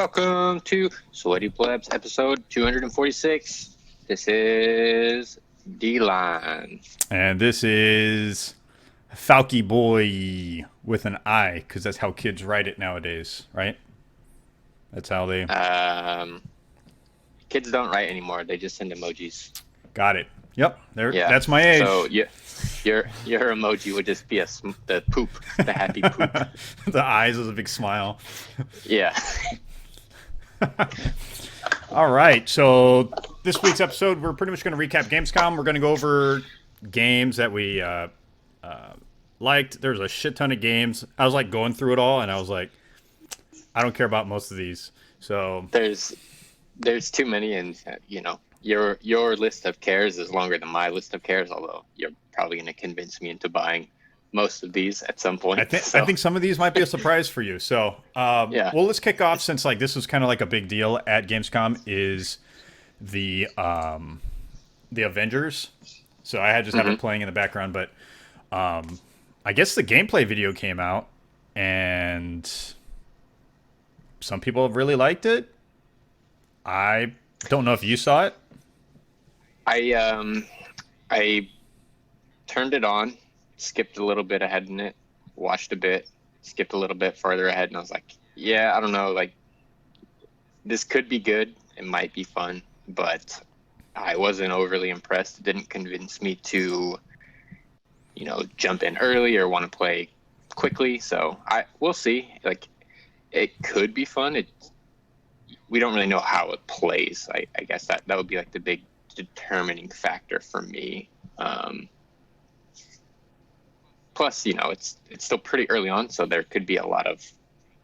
Welcome to Sweaty Plebs episode 246. This is D-Line. And this is Falky Boy with an I, because that's how kids write it nowadays, right? That's how they Kids don't write anymore. They just send emojis. got it. Yep, there. Yeah. That's my age. So your emoji would just be the poop, the happy poop. The eyes is a big smile. Yeah. All right, so this week's episode, we're pretty much going to recap Gamescom. We're going to go over games that we liked. There's a shit ton of games. I was like going through it all, and I was like, I don't care about most of these. So there's too many, and your list of cares is longer than my list of cares. Although you're probably going to convince me into buying most of these at some point. I think some of these might be a surprise for you. So, yeah. Well, let's kick off since like this was kind of like a big deal at Gamescom is the Avengers. So I had just have it playing in the background, but I guess the gameplay video came out and some people really liked it. I don't know if you saw it. I turned it on, skipped a little bit ahead in it, watched a bit, skipped a little bit farther ahead, and I was like, yeah, I don't know, like, this could be good, it might be fun, but I wasn't overly impressed. It didn't convince me to, jump in early or want to play quickly, so we'll see. Like, it could be fun. We don't really know how it plays. I guess that would be like the big determining factor for me. Plus, it's still pretty early on, so there could be a lot of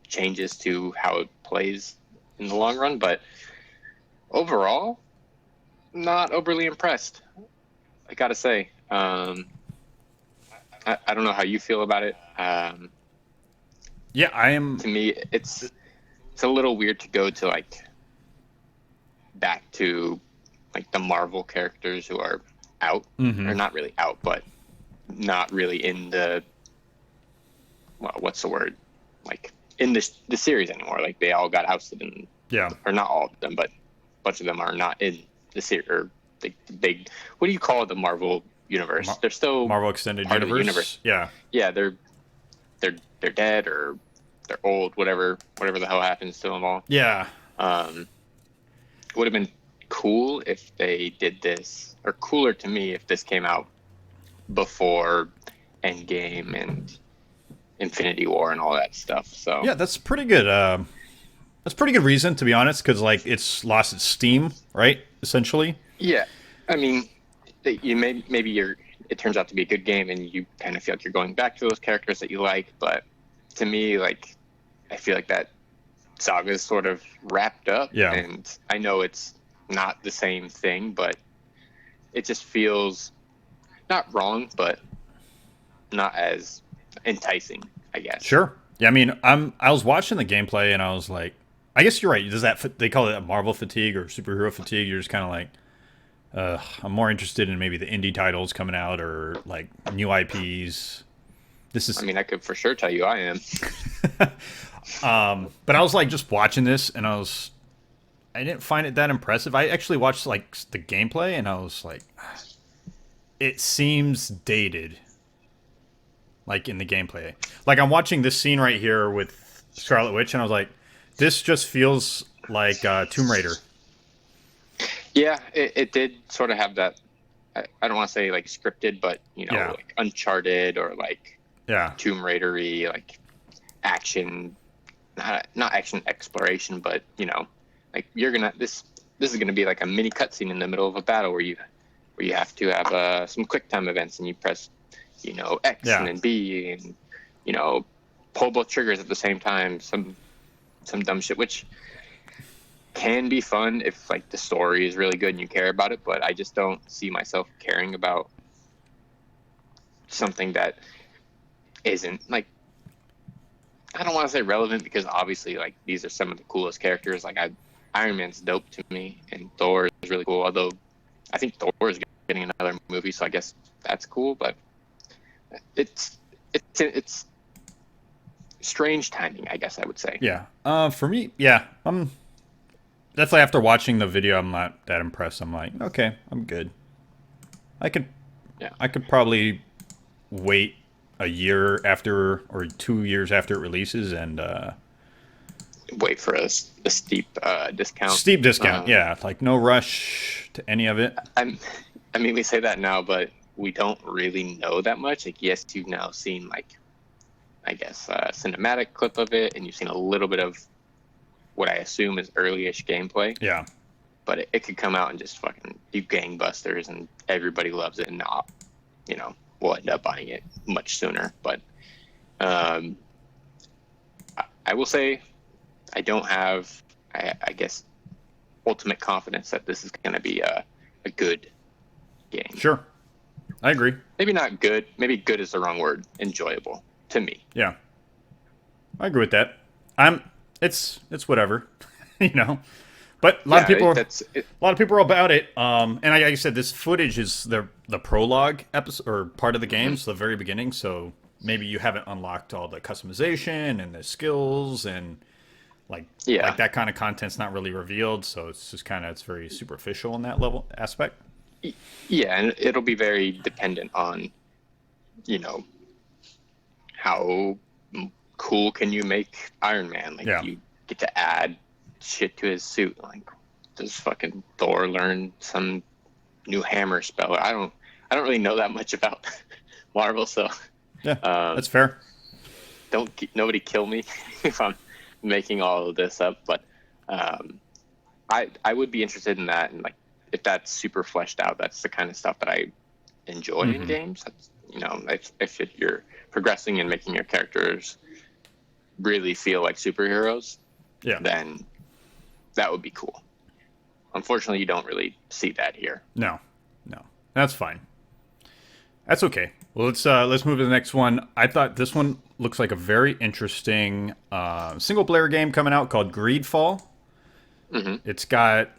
changes to how it plays in the long run. But overall, not overly impressed. I gotta say. I don't know how you feel about it. Yeah, I am. To me, it's a little weird to go to back to the Marvel characters who are out, or not really out, but not really in the, what's the word? Like in the series anymore. Like they all got ousted, and or not all of them, but a bunch of them are not in the series or the big. What do you call the Marvel universe? They're still Marvel Extended part of the universe. Yeah, they're dead or they're old, whatever the hell happens to them all. Yeah. Would have been cool if they did this, or cooler to me if this came out before Endgame and Infinity War and all that stuff. So yeah, that's pretty good. That's pretty good reason, to be honest, because it's lost its steam, right? Essentially. Yeah, I mean, it turns out to be a good game, and you kind of feel like you're going back to those characters that you like. But to me, I feel like that saga is sort of wrapped up. Yeah. And I know it's not the same thing, but it just feels not wrong, but not as enticing, I guess. Sure. Yeah, I mean, I was watching the gameplay and I was like, I guess you're right. They call it Marvel fatigue or superhero fatigue? You're just kind of like, I'm more interested in maybe the indie titles coming out or like new IPs. I mean, I could for sure tell you I am. But I was like just watching this and I didn't find it that impressive. I actually watched like the gameplay and I was like, it seems dated. Like in the gameplay. Like I'm watching this scene right here with Scarlet Witch and I was like, this just feels like Tomb Raider. Yeah, it did sort of have that, I don't want to say like scripted, but like Uncharted or like Tomb Raider-y, like action, not action exploration, but like this is gonna be like a mini cutscene in the middle of a battle where you have to have some quick time events and you press X and then B and pull both triggers at the same time, some dumb shit, which can be fun if like the story is really good and you care about it, but I just don't see myself caring about something that isn't like, I don't want to say relevant, because obviously like these are some of the coolest characters. Like Iron Man's dope to me and Thor is really cool, although I think Thor is getting another movie, so I guess that's cool, but it's strange timing, I guess I would say. Yeah. For me, yeah. That's like after watching the video, I'm not that impressed. I'm like, okay, I'm good. I could, Yeah. I could probably wait a year after or 2 years after it releases and wait for a steep discount. Steep discount, yeah. Like no rush to any of it. I mean, we say that now, but we don't really know that much. Like, yes, you've now seen like, I guess, a cinematic clip of it, and you've seen a little bit of what I assume is early-ish gameplay. Yeah. But it could come out and just fucking do gangbusters, and everybody loves it, and not, we'll end up buying it much sooner. But I will say I don't have, I guess, ultimate confidence that this is going to be a good game. Sure. I agree. Maybe not good. Maybe good is the wrong word. Enjoyable to me. Yeah. I agree with that. It's whatever, But a lot of people are about it. And like I said, this footage is the prologue episode or part of the game, so the very beginning. So maybe you haven't unlocked all the customization and the skills and like that kind of content's not really revealed. So it's just it's very superficial in that level aspect. Yeah, and it'll be very dependent on, how cool can you make Iron Man? Like, you get to add shit to his suit. Like, does fucking Thor learn some new hammer spell? I don't really know that much about Marvel, so yeah, that's fair. Nobody kill me if I'm making all of this up, but I would be interested in that, and like if that's super fleshed out, that's the kind of stuff that I enjoy in games. That's, if you're progressing and making your characters really feel like superheroes, then that would be cool. Unfortunately, you don't really see that here. No, that's fine. That's okay. Well, let's move to the next one. I thought this one looks like a very interesting single player game coming out called Greedfall. Mm-hmm. It's got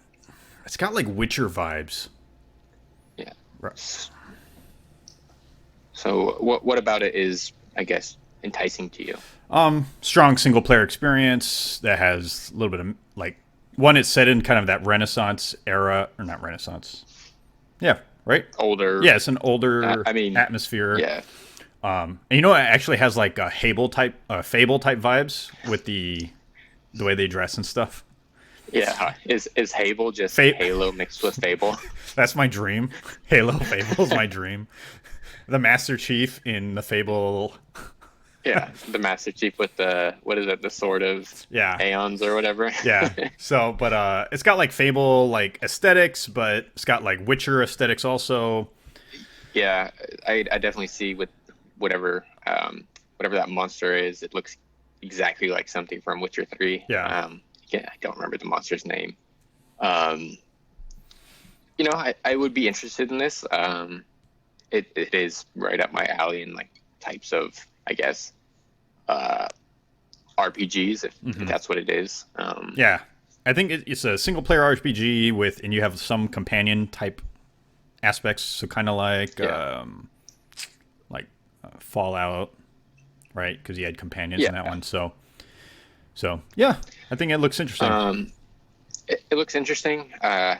like Witcher vibes. Yeah. Right. So what about it is, I guess, enticing to you? Strong single player experience that has a little bit of like one. It's set in kind of that Renaissance era, or not Renaissance. Yeah. Right. Older. Yeah, it's an older atmosphere. Yeah. And it actually has like a Fable type vibes with the way they dress and stuff. Yeah, is Fable just Halo mixed with Fable? That's my dream. Halo Fable is my dream. The Master Chief in the Fable. Yeah, the Master Chief with the sword of Aeons or whatever. Yeah. So, but it's got like Fable like aesthetics, but it's got like Witcher aesthetics also. Yeah, I definitely see with whatever that monster is. It looks exactly like something from Witcher 3. Yeah. I don't remember the monster's name. I would be interested in this. It is right up my alley in like types of, I guess, RPGs, if that's what it is. Yeah, I think it's a single player RPG and you have some companion type aspects. So kind of like Fallout, right? Because you had companions in that one. So yeah, I think it looks interesting. It looks interesting. I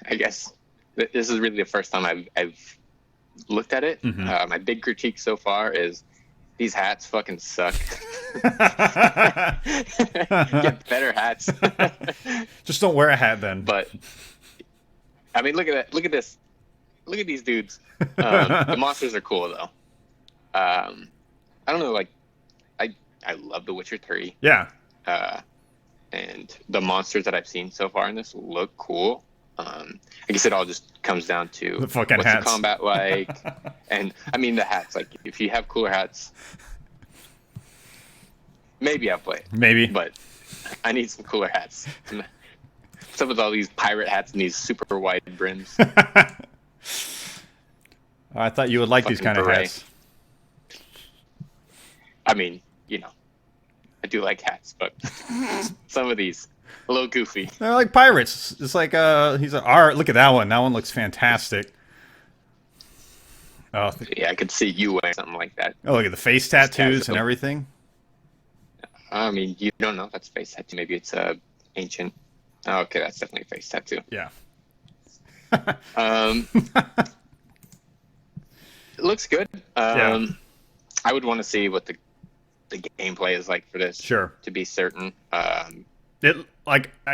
guess this is really the first time I've looked at it. My big critique so far is these hats fucking suck. Get better hats. Just don't wear a hat then. But I mean, look at that. Look at this. Look at these dudes. The monsters are cool though. I don't know. Like, I love The Witcher 3. Yeah. And the monsters that I've seen so far in this look cool. I guess it all just comes down to the fucking what's hats. The combat like, and I mean the hats. Like, if you have cooler hats, maybe I'll play it. Maybe, but I need some cooler hats. What's up with all these pirate hats and these super wide brims? I thought you would like these kind of hats. I mean, I do like hats, but some of these a little goofy. They're like pirates. It's like he's like, all right, look at that one. That one looks fantastic. Oh yeah, I could see you wearing something like that. Oh, look at the face tattoos and everything. I mean, you don't know if that's a face tattoo. Maybe it's a ancient. Oh, okay, that's definitely a face tattoo. Yeah. It looks good. Yeah. I would want to see what the gameplay is like for this. Sure. To be certain. I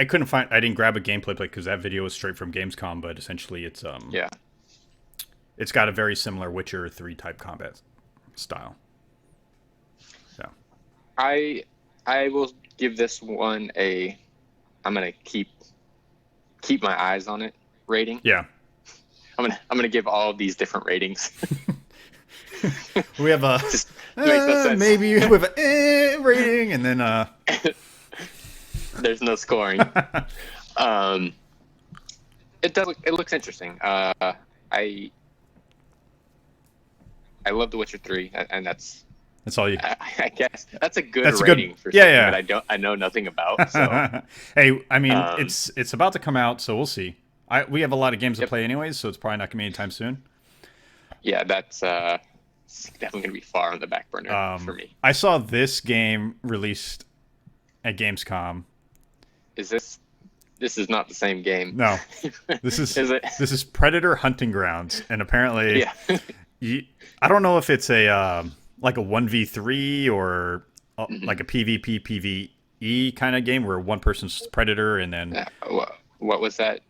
couldn't find. I didn't grab a gameplay because that video was straight from Gamescom, but essentially it's yeah. It's got a very similar Witcher 3 type combat style. So I will give this one a. I'm gonna keep my eyes on it rating. Yeah. I'm gonna give all of these different ratings. We have a maybe with a rating, and then there's no scoring. It looks interesting. I love The Witcher 3, and that's all you. I guess that's a good rating for something that I know nothing about. So. Hey, I mean, it's about to come out, so we'll see. We have a lot of games to play anyways, so it's probably not gonna be anytime soon. Yeah, that's definitely gonna be far on the back burner for me. I saw this game released at Gamescom. This is not the same game. No, this is this is Predator Hunting Grounds, and apparently, I don't know if it's a like a 1v3 or like a PvP PvE kind of game where one person's Predator and then what was that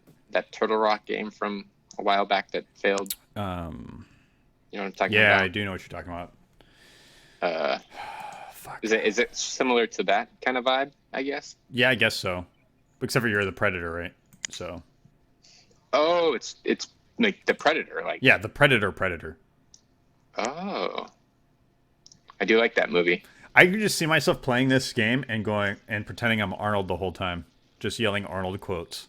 Turtle Rock game from a while back that failed? You know what I'm talking about? Yeah, I do know what you're talking about. Fuck. Is it similar to that kind of vibe, I guess? Yeah, I guess so. Except for you're the Predator, right? So. Oh, it's like the Predator, like. Yeah, the Predator. Oh. I do like that movie. I could just see myself playing this game and going and pretending I'm Arnold the whole time, just yelling Arnold quotes.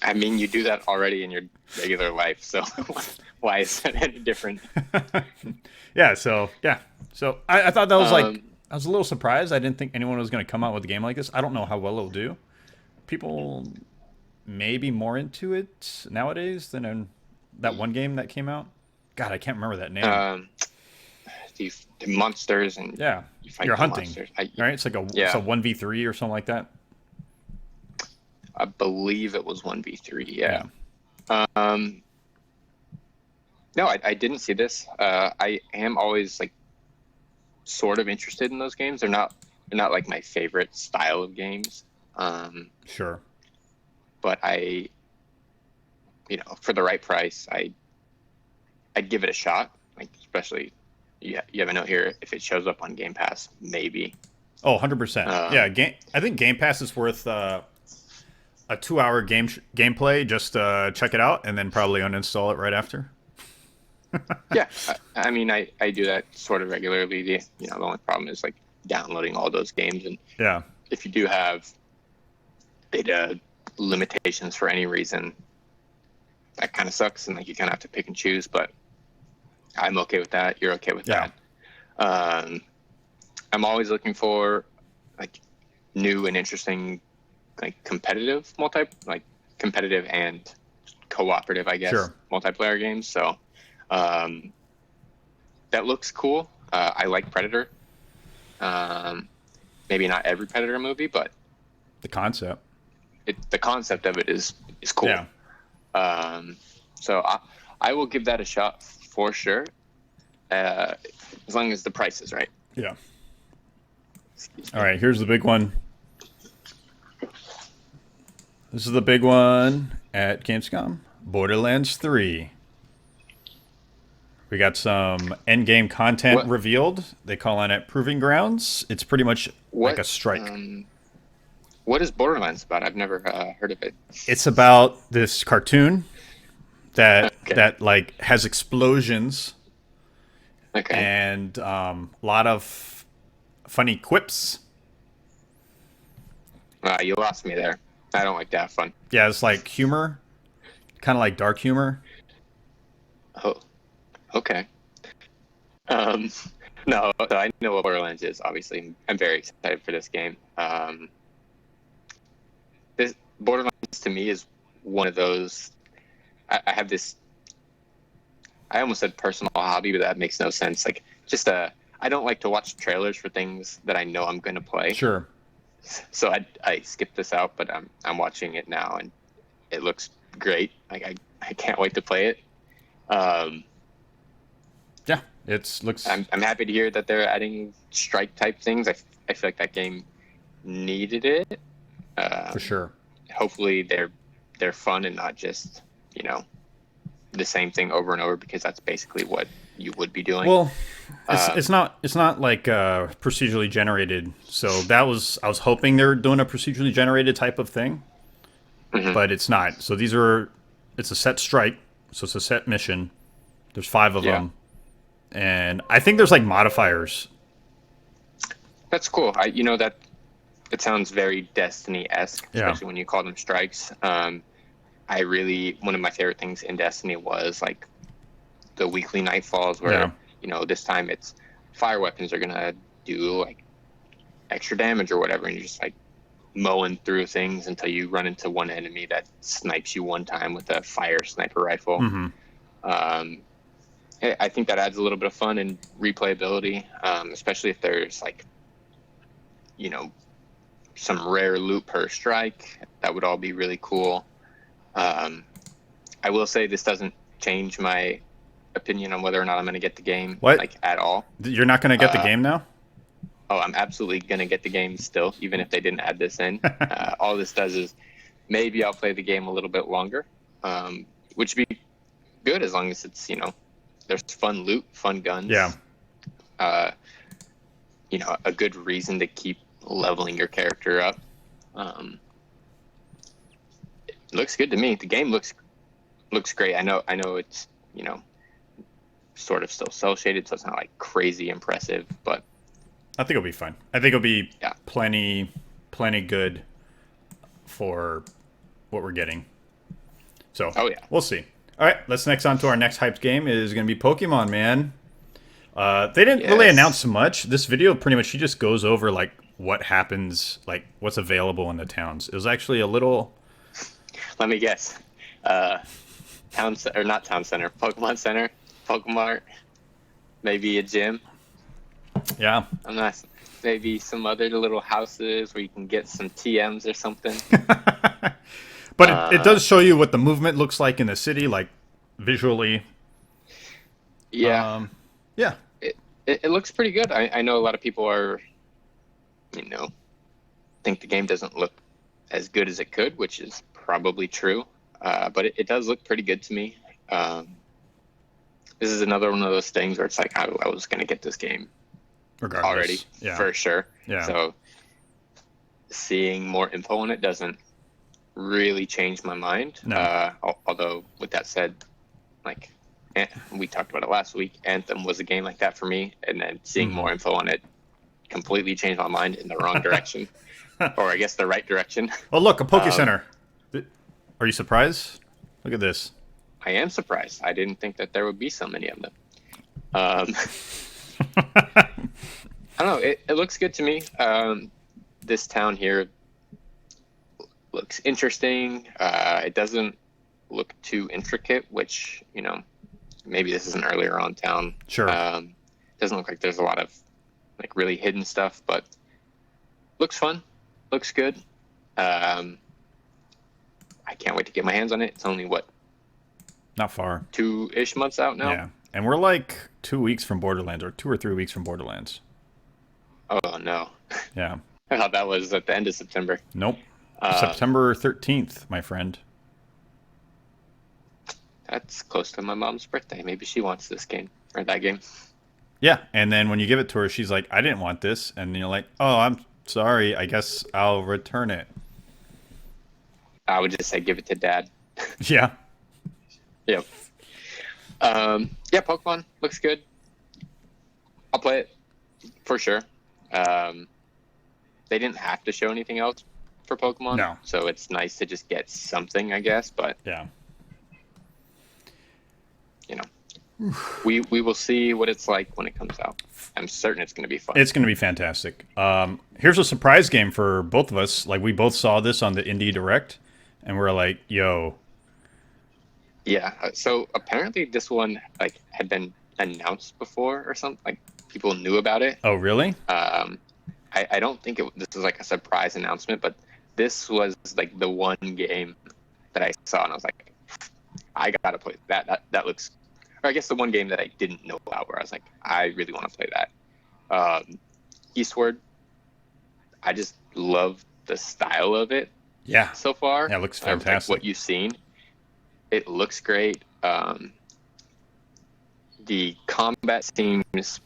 I mean, you do that already in your regular life, so why is that any different? So I thought that was like, I was a little surprised. I didn't think anyone was going to come out with a game like this. I don't know how well it'll do. People may be more into it nowadays than in that one game that came out. God, I can't remember that name. The monsters and you're hunting, right? It's like it's a 1v3 or something like that. I believe it was 1v3. Yeah. No, I didn't see this. I am always like sort of interested in those games. They're not like my favorite style of games. Sure. But for the right price, I'd give it a shot. Like, especially, you have a note here. If it shows up on Game Pass, maybe. Oh, 100%. Yeah, I think Game Pass is worth a 2-hour gameplay. Just check it out and then probably uninstall it right after. Yeah, I mean, I do that sort of regularly. The only problem is like downloading all those games, and if you do have data limitations for any reason, that kind of sucks, and like you kind of have to pick and choose. But I'm okay with that. You're okay with that. I'm always looking for like new and interesting, like competitive competitive and cooperative, I guess, multiplayer games. So that looks cool. I like Predator. Maybe not every Predator movie, but the concept of it is cool. Yeah. So I will give that a shot for sure, as long as the price is right. Yeah. All right, here's the big one. This is the big one at Gamescom. Borderlands 3. We got some endgame content revealed. They call on it Proving Grounds. It's pretty much like a strike. What is Borderlands about? I've never heard of it. It's about this cartoon that like has explosions. Okay. And a lot of funny quips. You lost me there. I don't like to have fun. Yeah, it's like humor, kind of like dark humor. Oh, okay. No, I know what Borderlands is. Obviously, I'm very excited for this game. This Borderlands to me is one of those. I have this. I almost said personal hobby, but that makes no sense. Like, just I I don't like to watch trailers for things that I know I'm going to play. Sure. So I skipped this out, but I'm watching it now, and it looks great. Like I can't wait to play it. Yeah, looks. I'm happy to hear that they're adding strike type things. I feel like that game needed it. For sure. Hopefully they're fun and not just, the same thing over and over, because that's basically what you would be doing. Well, it's not like procedurally generated. So I was hoping they're doing a procedurally generated type of thing, but it's not. So it's a set strike, so it's a set mission. There's 5 of them, and I think there's like modifiers. That's cool. That it sounds very Destiny-esque, especially when you call them strikes. One of my favorite things in Destiny was like the weekly nightfalls where, this time it's fire weapons are going to do like extra damage or whatever. And you're just like mowing through things until you run into one enemy that snipes you one time with a fire sniper rifle. I think that adds a little bit of fun and replayability, especially if there's like, some rare loot per strike. That would all be really cool. I will say this doesn't change my opinion on whether or not I'm going to get the game, like at all. You're not going to get the game now? Oh, I'm absolutely going to get the game still, even if they didn't add this in. All this does is maybe I'll play the game a little bit longer, which would be good as long as it's, there's fun loot, fun guns. Yeah. A good reason to keep leveling your character up. It looks good to me. The game looks great. I know it's, sort of still cel shaded, so it's not like crazy impressive, but I think it'll be fun. I think it'll be plenty good for what we're getting. So we'll see. All right, let's next on to our next hyped game is going to be Pokemon, man. They didn't really announce much. This video pretty much she just goes over like what happens, like what's available in the towns. It was actually a little. Let me guess. Not town center, Pokemon Center, Pokemart, maybe a gym. Yeah. I'm not. Maybe some other little houses where you can get some TMs or something. But it does show you what the movement looks like in the city, like visually. Yeah. Yeah. It looks pretty good. I know a lot of people are, think the game doesn't look as good as it could, which is probably true. But it does look pretty good to me. This is another one of those things where it's like I was going to get this game regardless already, for sure. Yeah. So seeing more info on it doesn't really change my mind. No. Although with that said, like we talked about it last week, Anthem was a game like that for me, and then seeing more info on it completely changed my mind in the wrong direction, or I guess the right direction. Oh, look, a Poke Center. Are you surprised? Look at this. I am surprised. I didn't think that there would be so many of them. I don't know. It looks good to me. This town here looks interesting. It doesn't look too intricate, which, maybe this is an earlier on town. Sure. Doesn't look like there's a lot of like really hidden stuff, but looks fun. Looks good. I can't wait to get my hands on it. It's only not far. 2-ish months out now. Yeah. And we're like 2 weeks from Borderlands, or 2 or 3 weeks from Borderlands. Oh, no. Yeah. I thought that was at the end of September. Nope. September 13th, my friend. That's close to my mom's birthday. Maybe she wants this game, or that game. Yeah, and then when you give it to her, she's like, I didn't want this. And you're like, oh, I'm sorry. I guess I'll return it. I would just say give it to Dad. Yeah. Yep. Pokemon looks good. I'll play it for sure. They didn't have to show anything else for Pokemon. No. So it's nice to just get something, I guess. But yeah. We will see what it's like when it comes out. I'm certain it's going to be fun. It's going to be fantastic. Here's a surprise game for both of us. Like, we both saw this on the Indie Direct, and we're like, yo. Yeah. So apparently this one had been announced before or something. people knew about it. Oh, really? I don't think this was like a surprise announcement, but this was like the one game that I saw and I was like, I gotta play that. That looks. Or I guess the one game that I didn't know about where I was like, I really want to play that. Eastward. I just love the style of it. Yeah. So far, yeah, it looks fantastic. Like what you've seen, it looks great. The combat seems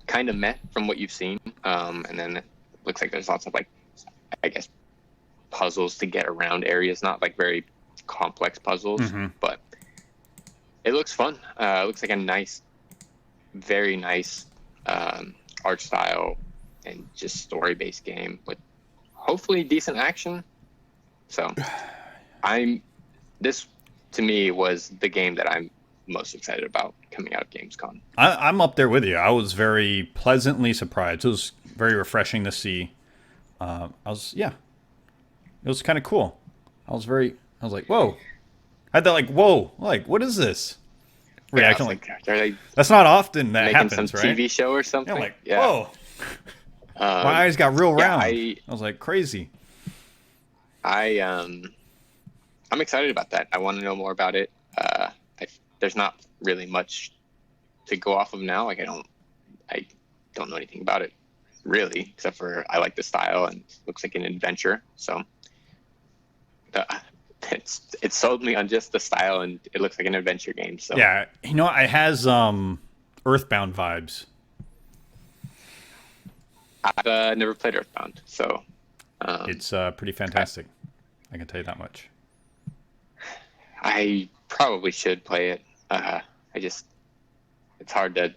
kind of meh from what you've seen, and then it looks like there's lots of like, I guess, puzzles to get around areas, not like very complex puzzles, but it looks fun. It looks like a nice, very nice art style and just story-based game with hopefully decent action. So this to me was the game that I'm most excited about coming out of Gamescom. I'm up there with you. I was very pleasantly surprised. It was very refreshing to see. It was kind of cool. I was like, whoa. I had that like, whoa, like, what is this? Reaction, like, are they that's not often that making happens, some right? TV show or something? Yeah, I'm like, whoa. My eyes got real round. I was like, crazy. I'm excited about that. I want to know more about it. There's not really much to go off of now. Like I don't know anything about it really, except for I like the style and it looks like an adventure. So it sold me on just the style and it looks like an adventure game. So yeah, you know, it has Earthbound vibes. I've never played Earthbound, so it's pretty fantastic. I can tell you that much. I probably should play it. It's hard to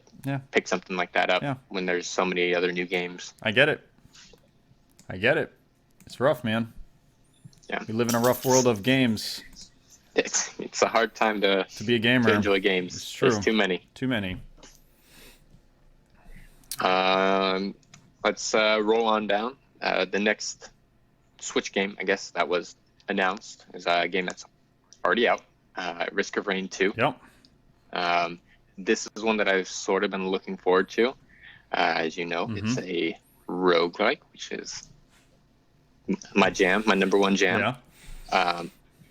pick something like that up when there's so many other new games. I get it. It's rough, man. Yeah, we live in a rough world of games. It's a hard time to be a gamer. To enjoy games. It's true. There's too many. Let's roll on down. The next Switch game, I guess, that was announced is a game that's already out. Risk of Rain 2. Yep. This is one that I've sort of been looking forward to. As you know, it's a roguelike, which is my jam, my number one jam. Yeah.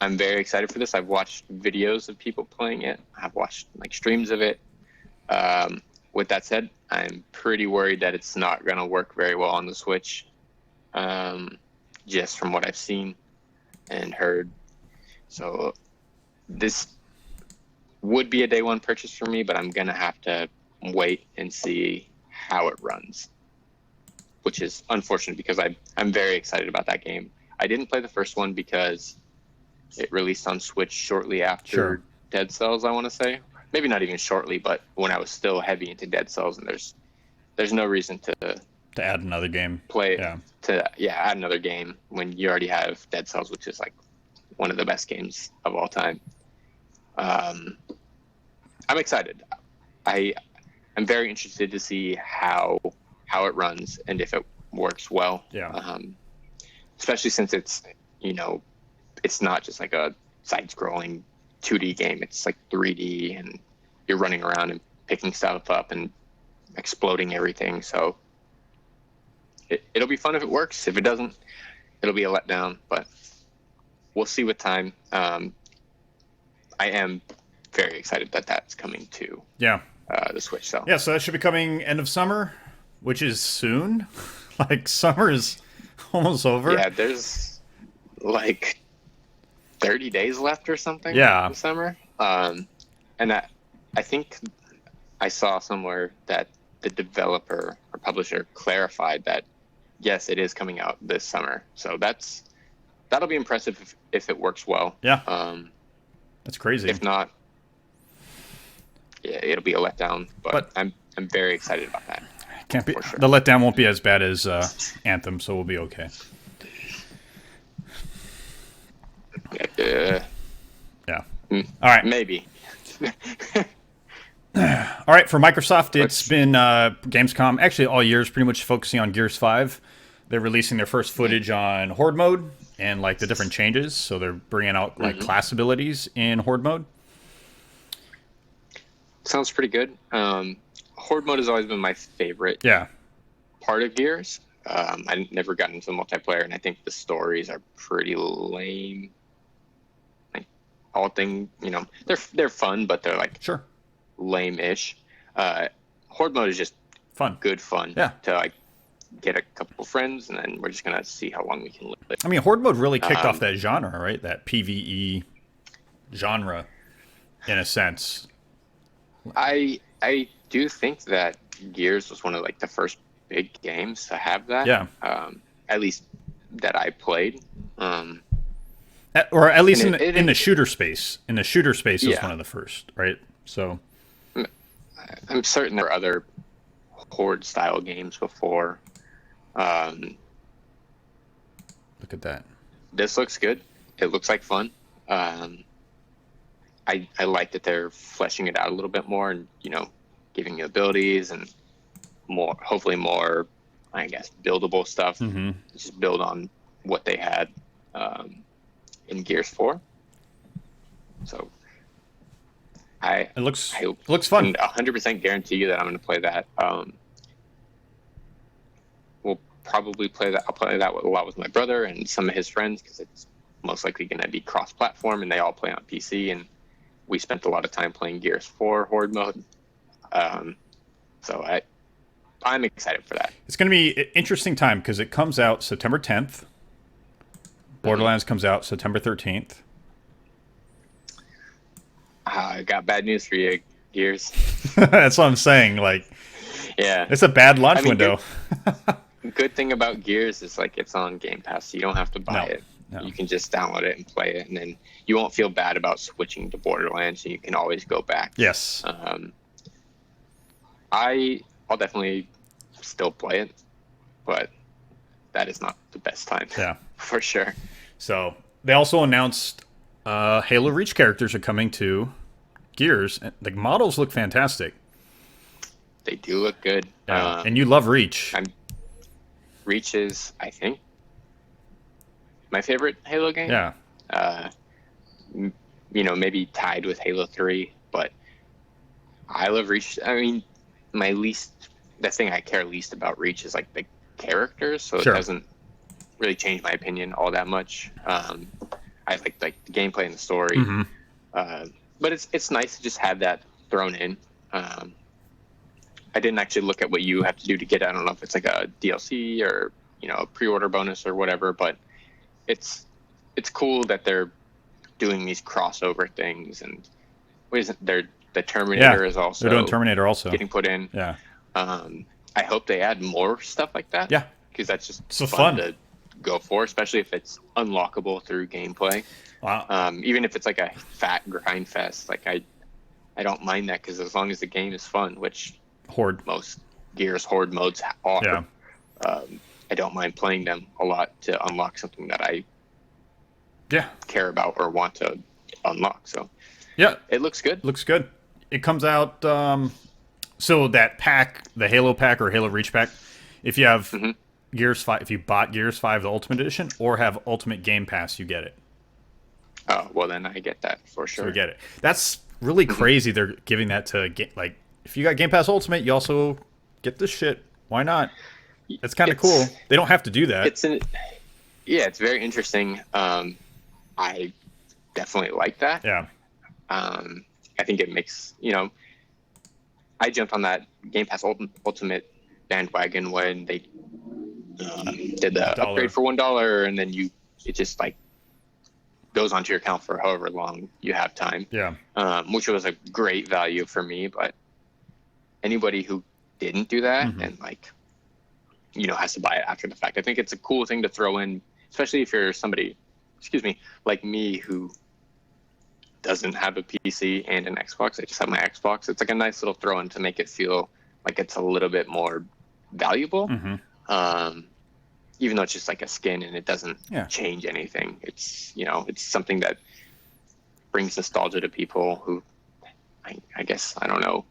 I'm very excited for this. I've watched videos of people playing it. I've watched like streams of it. With that said, I'm pretty worried that it's not going to work very well on the Switch, just from what I've seen and heard. So this would be a day one purchase for me, but I'm going to have to wait and see how it runs, which is unfortunate because I'm very excited about that game. I didn't play the first one because it released on Switch shortly after Dead Cells, I want to say. Maybe not even shortly, but when I was still heavy into Dead Cells, and there's no reason to add another game. Play it, add another game when you already have Dead Cells, which is like one of the best games of all time. I'm excited. I'm very interested to see how it runs and if it works well. Yeah. Especially since it's not just like a side-scrolling 2D game. It's like 3D, and you're running around and picking stuff up and exploding everything. So it'll be fun if it works. If it doesn't, it'll be a letdown. But we'll see with time. I am very excited that that's coming to the Switch. So that should be coming end of summer, which is soon. Like summer is almost over. Yeah, there's like 30 days left or something. Yeah, in summer. And I think I saw somewhere that the developer or publisher clarified that yes, it is coming out this summer. So that'll be impressive if it works well. Yeah. That's crazy. If not, yeah, it'll be a letdown. But I'm very excited about that. Can't be. Sure. The letdown won't be as bad as Anthem, so we'll be okay. Yeah. All right. Maybe. All right. For Microsoft, it's been Gamescom. Actually, all years pretty much focusing on Gears 5. They're releasing their first footage on Horde mode and like the different changes. So they're bringing out like class abilities in Horde mode. Sounds pretty good. Horde mode has always been my favorite part of Gears. I never got into multiplayer, and I think the stories are pretty lame. Like all thing, they're fun, but they're like lame-ish. Horde mode is just good fun to like get a couple friends, and then we're just gonna see how long we can live. I mean, Horde mode really kicked off that genre, right? That PvE genre, in a sense. I do think that Gears was one of like the first big games to have that. Yeah. At least that I played. Or at least in the shooter space. In the shooter space, it was one of the first, right? So I'm certain there were other Horde style games before. Look at that. This looks good. It looks like fun. I like that they're fleshing it out a little bit more, and giving you abilities and hopefully more, I guess, buildable stuff. Mm-hmm. Just build on what they had in Gears 4. So it looks fun. 100% guarantee you that I'm going to play that. We'll probably play that. I'll play that a lot with my brother and some of his friends, because it's most likely going to be cross-platform, and they all play on PC. And we spent a lot of time playing Gears 4 Horde mode. So I'm excited for that. It's going to be an interesting time because it comes out September 10th. Borderlands comes out September 13th. I got bad news for you, Gears. That's what I'm saying. Like, yeah, it's a bad launch window. Good thing about Gears is like it's on Game Pass, so you don't have to buy it. No. You can just download it and play it, and then you won't feel bad about switching to Borderlands, so you can always go back. Yes. I'll definitely still play it, but that is not the best time. Yeah, for sure. So they also announced Halo Reach characters are coming to Gears. The models look fantastic. They do look good. Yeah. And you love Reach. Reach is, I think, my favorite Halo game. Yeah. Maybe tied with Halo 3, but I love Reach. I mean, the thing I care least about Reach is like the characters, so it doesn't really change my opinion all that much. I like the gameplay and the story, but it's nice to just have that thrown in. I didn't actually look at what you have to do to get it. I don't know if it's like a DLC or a pre-order bonus or whatever, but it's cool that they're doing these crossover things. And the Terminator is also they're doing Terminator also getting put in. Yeah. I hope they add more stuff like that. Yeah, because that's just so fun to go for, especially if it's unlockable through gameplay. Wow. Even if it's like a fat grind fest, like I don't mind that, because as long as the game is fun, which most Gears Horde modes are. Yeah. I don't mind playing them a lot to unlock something that I care about or want to unlock. So yeah, it looks good. Looks good. It comes out. So that pack, the Halo pack or Halo Reach pack, if you have Gears 5, if you bought Gears 5 the Ultimate Edition or have Ultimate Game Pass, you get it. Oh, well then I get that for sure. So we get it. That's really crazy. They're giving that to like, if you got Game Pass Ultimate, you also get this shit. Why not? That's kind of cool. They don't have to do that. It's very interesting. I definitely like that. Yeah. I think it makes, I jumped on that Game Pass Ultimate bandwagon when they did the upgrade for $1, and then it just like goes onto your account for however long you have time. Yeah. Which was a great value for me, but anybody who didn't do that and has to buy it after the fact, I think it's a cool thing to throw in, especially if you're somebody, like me, who doesn't have a PC and an Xbox. I just have my Xbox. It's like a nice little throw in to make it feel like it's a little bit more valuable. Even though it's just like a skin and it doesn't change anything. It's, it's something that brings nostalgia to people who, I guess, I don't know.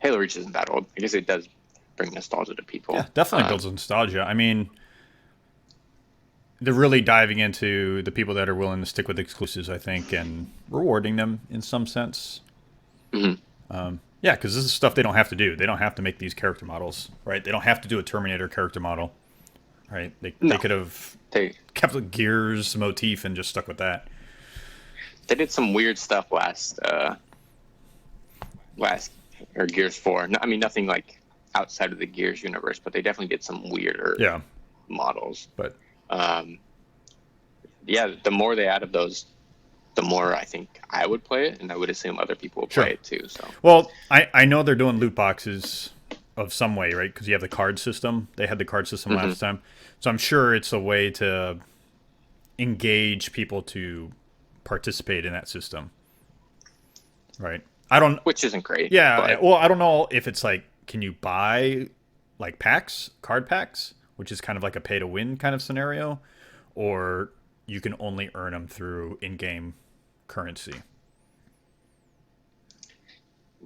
Halo Reach isn't that old. I guess it does bring nostalgia to people. Yeah, definitely builds nostalgia. I mean, they're really diving into the people that are willing to stick with exclusives, I think, and rewarding them in some sense. Yeah, Yeah, because this is stuff they don't have to do. They don't have to make these character models, right? They don't have to do a Terminator character model, right? They could have kept the Gears motif and just stuck with that. They did some weird stuff last or Gears 4. No, I mean, nothing like outside of the Gears universe, but they definitely did some weirder models. But the more they add of those, the more I think I would play it, and I would assume other people will play it too. So, well, I know they're doing loot boxes of some way, right? Because you have the card system. They had the card system last time, so I'm sure it's a way to engage people to participate in that system, right? Which isn't great. Yeah. But... Well, I don't know if it's like, can you buy like card packs, which is kind of like a pay to win kind of scenario, or you can only earn them through in-game currency.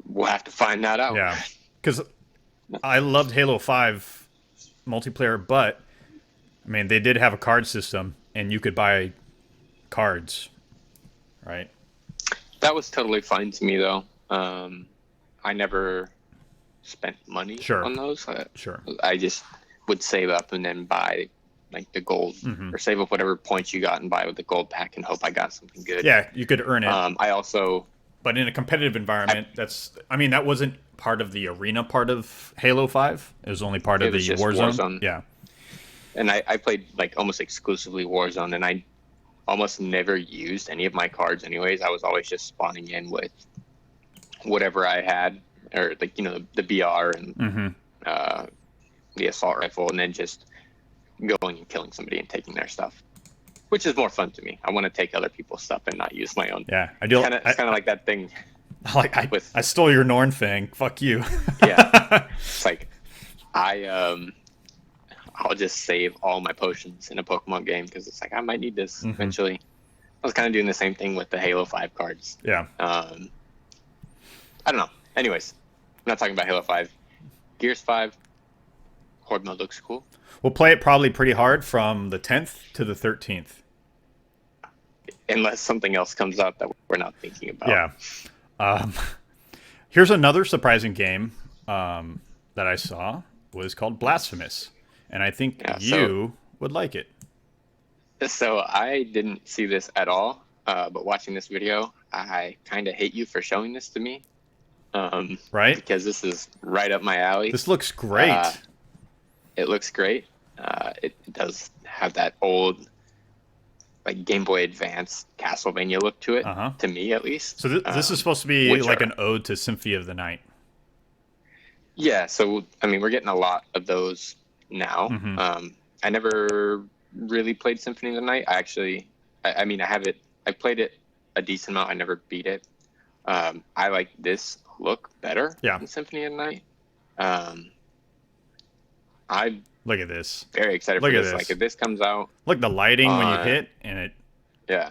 We'll have to find that out. Yeah, because I loved Halo 5 multiplayer, but I mean, they did have a card system, and you could buy cards, right? That was totally fine to me, though. I never spent money on those. I just would save up and then buy like the gold, or save up whatever points you got and buy with the gold pack and hope I got something good. Yeah, you could earn it. I also... But in a competitive environment, that wasn't part of the arena part of Halo 5. It was only part of the Warzone. Yeah. And I played like almost exclusively Warzone, and I almost never used any of my cards anyways. I was always just spawning in with whatever I had, or like, the BR and the assault rifle, and then just going and killing somebody and taking their stuff, which is more fun to me. I want to take other people's stuff and not use my own. Yeah, I do. It's kind of like that thing. I stole your Norn thing. Fuck you. Yeah, it's like I'll just save all my potions in a Pokemon game because it's like I might need this eventually. I was kind of doing the same thing with the Halo 5 cards. Yeah. I don't know. Anyways, I'm not talking about Halo 5. Gears 5. Horde mode looks cool. We'll play it probably pretty hard from the 10th to the 13th. Unless something else comes out that we're not thinking about. Yeah. Here's another surprising game that I saw was called Blasphemous. And I think you would like it. So I didn't see this at all, but watching this video, I kind of hate you for showing this to me. Right? Because this is right up my alley. This looks great. It looks great. It does have that old, like, Game Boy Advance Castlevania look to it, to me at least. So this is supposed to be like an ode to Symphony of the Night. Yeah, so, I mean, we're getting a lot of those now. I never really played Symphony of the Night. I mean, I have it. I played it a decent amount. I never beat it. I like this look better than Symphony of the Night. I'm look at this. Very excited for this. Like, if this comes out, look, the lighting when you hit and it. Yeah.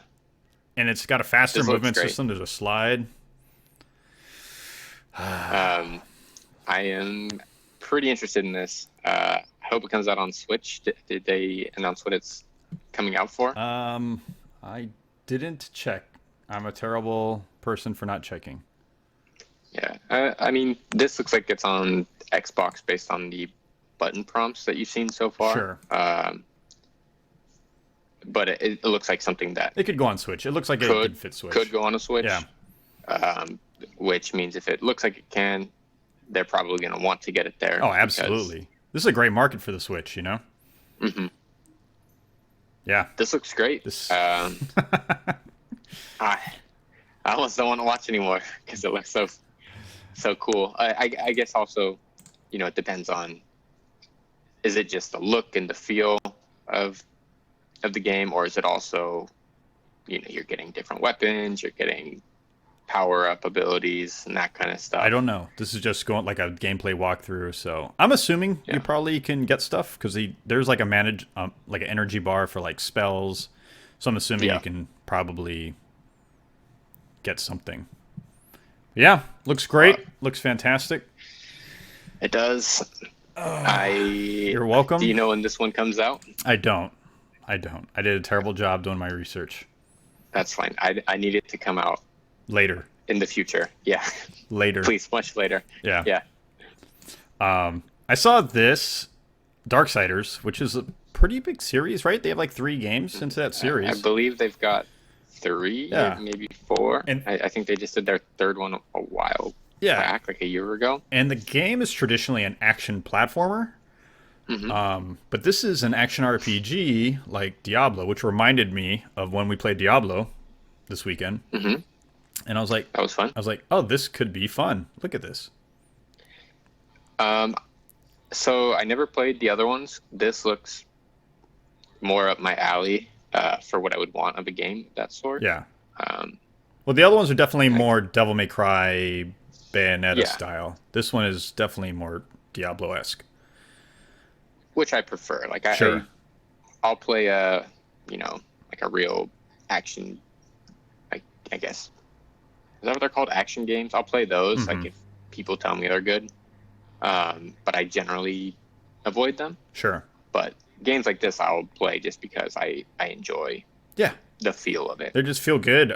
And it's got a faster movement system. There's a slide. I am pretty interested in this. I hope it comes out on Switch. Did they announce what it's coming out for? I didn't check. I'm a terrible person for not checking. Yeah. I mean, this looks like it's on Xbox based on the button prompts that you've seen so far. Sure. But it looks like something that it could go on Switch. It looks like it could fit Switch. Could go on a Switch. Yeah. Which means if it looks like it can, they're probably going to want to get it there. Oh, absolutely. This is a great market for the Switch, you know? Mm-hmm. Yeah. This looks great. I almost don't want to watch anymore because it looks so cool. I guess also, it depends on, is it just the look and the feel of the game, or is it also, you're getting different weapons, you're getting power-up abilities and that kind of stuff. I don't know. This is just going like a gameplay walkthrough, so I'm assuming you probably can get stuff because there's like a like an energy bar for like spells. So I'm assuming you can probably get something. Yeah, looks great. Looks fantastic. It does. You're welcome. Do you know when this one comes out? I don't. I did a terrible job doing my research. That's fine. I need it to come out later In the future, yeah. Later. Please, much later. Yeah. Yeah. I saw this Darksiders, which is a pretty big series, right? They have like 3 games into that series. I believe they've got 3, maybe 4. And I think they just did their 3rd one a while back, like a year ago. And the game is traditionally an action platformer. But this is an action RPG like Diablo, which reminded me of when we played Diablo this weekend. And I was like, that was fun. I was like, oh, this could be fun. Look at this. So I never played the other ones. This looks more up my alley for what I would want of a game of that sort. Yeah. Well, the other ones are definitely more Devil May Cry, Bayonetta style. This one is definitely more Diablo-esque. Which I prefer. Like I'll play like a real action. I guess is that what they're called? Action games. I'll play those. Like if people tell me they're good. But I generally avoid them. Sure. But games like this I'll play just because I enjoy the feel of it. They just feel good.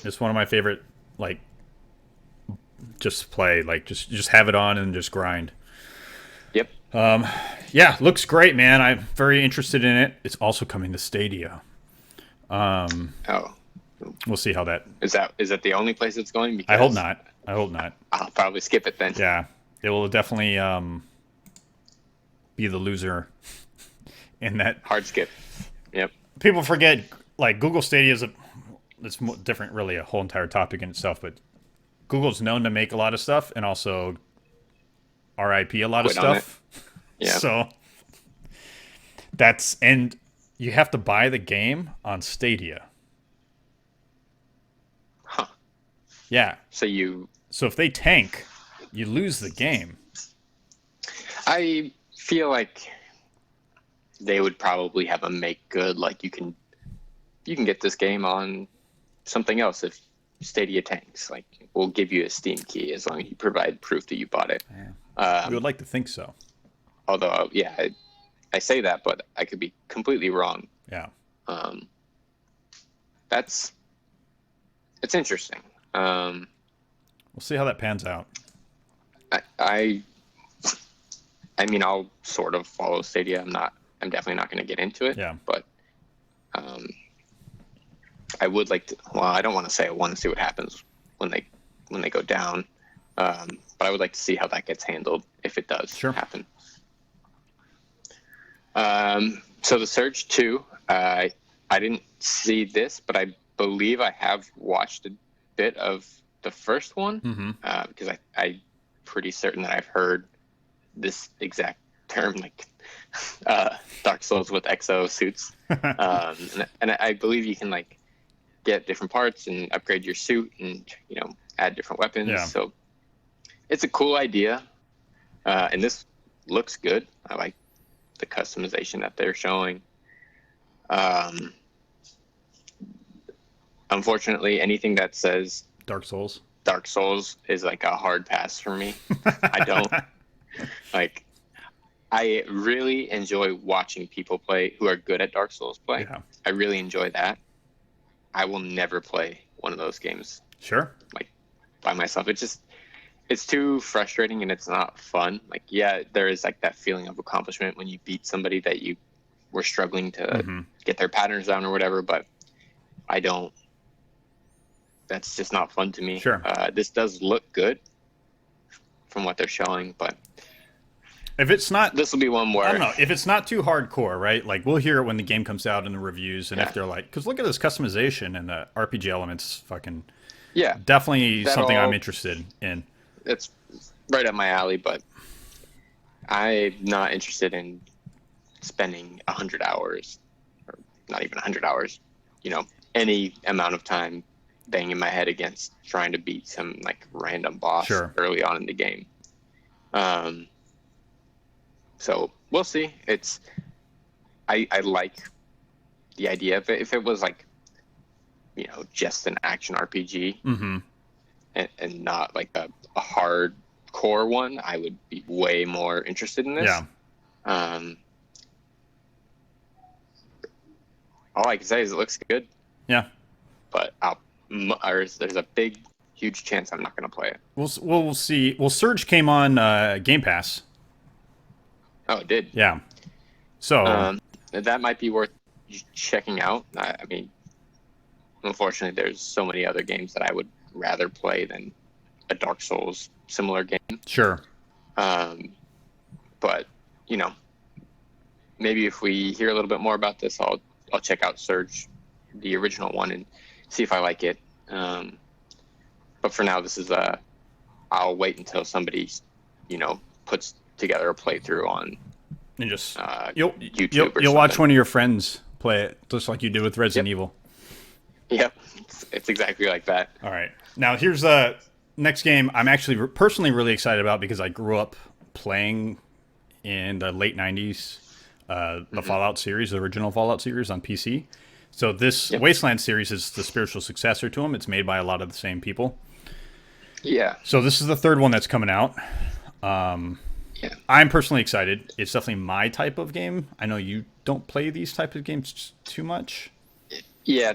It's one of my favorite, like, just play, like, just have it on and just grind. Yep. Yeah, looks great, man. I'm very interested in it. It's also coming to Stadia. We'll see how that... Is that the only place it's going? Because I hope not. I'll probably skip it then. Yeah. It will definitely be the loser in that. Hard skip. Yep. People forget, like, Google Stadia is it's different, really, a whole entire topic in itself, but Google's known to make a lot of stuff and also RIP a lot of stuff. Yeah. So and you have to buy the game on Stadia. Huh. Yeah. So if they tank, you lose the game. I feel like they would probably have a make good, like you can get this game on something else if Stadia tanks. Like we'll give you a Steam key as long as you provide proof that you bought it. Yeah. We would like to think so. Although, I say that, but I could be completely wrong. Yeah. It's interesting. We'll see how that pans out. I mean, I'll sort of follow Stadia. I'm definitely not going to get into it. Yeah. But I would like to. Well, I don't want to say I want to see what happens when they go down. But I would like to see how that gets handled if it does happen. So the Surge 2, I didn't see this, but I believe I have watched a bit of the first one because I'm pretty certain that I've heard this exact term, like Dark Souls with exo suits. And I believe you can like get different parts and upgrade your suit and add different weapons. Yeah. So it's a cool idea, and this looks good. I like the customization that they're showing. Unfortunately, anything that says Dark Souls is like a hard pass for me. I don't like. I really enjoy watching people play who are good at Dark Souls play. Yeah. I really enjoy that. I will never play one of those games. Sure. Like by myself. It's too frustrating and it's not fun. Like, yeah, there is like that feeling of accomplishment when you beat somebody that you were struggling to get their patterns down or whatever, but that's just not fun to me. Sure. This does look good from what they're showing, but if it's not, this will be one where I don't know if it's not too hardcore, right? Like we'll hear it when the game comes out in the reviews, and if they're like, because look at this customization and the RPG elements, fucking definitely something I'm interested in. It's right up my alley, but I'm not interested in spending 100 hours, or not even 100 hours, any amount of time banging my head against trying to beat some like random boss early on in the game. So we'll see. I like the idea of it. If it was like, just an action RPG and not like a hardcore one, I would be way more interested in this. Yeah. All I can say is it looks good. Yeah. But there's a big, huge chance I'm not going to play it. We'll see. Well, Surge came on Game Pass. Oh, it did. Yeah. So that might be worth checking out. I mean, unfortunately, there's so many other games that I would rather play than a Dark Souls similar game. Sure. But you know, maybe if we hear a little bit more about this, I'll check out Surge, the original one, and see if I like it. But for now, this is I'll wait until somebody, puts together a playthrough on and just YouTube. You'll watch one of your friends play it, just like you did with Resident Evil. Yep, it's exactly like that. All right, now here's the next game I'm actually personally really excited about because I grew up playing in the late 90s, the Fallout series, the original Fallout series on PC. So this Wasteland series is the spiritual successor to them. It's made by a lot of the same people. Yeah. So this is the third one that's coming out. I'm personally excited. It's definitely my type of game. I know you don't play these type of games too much. Yeah,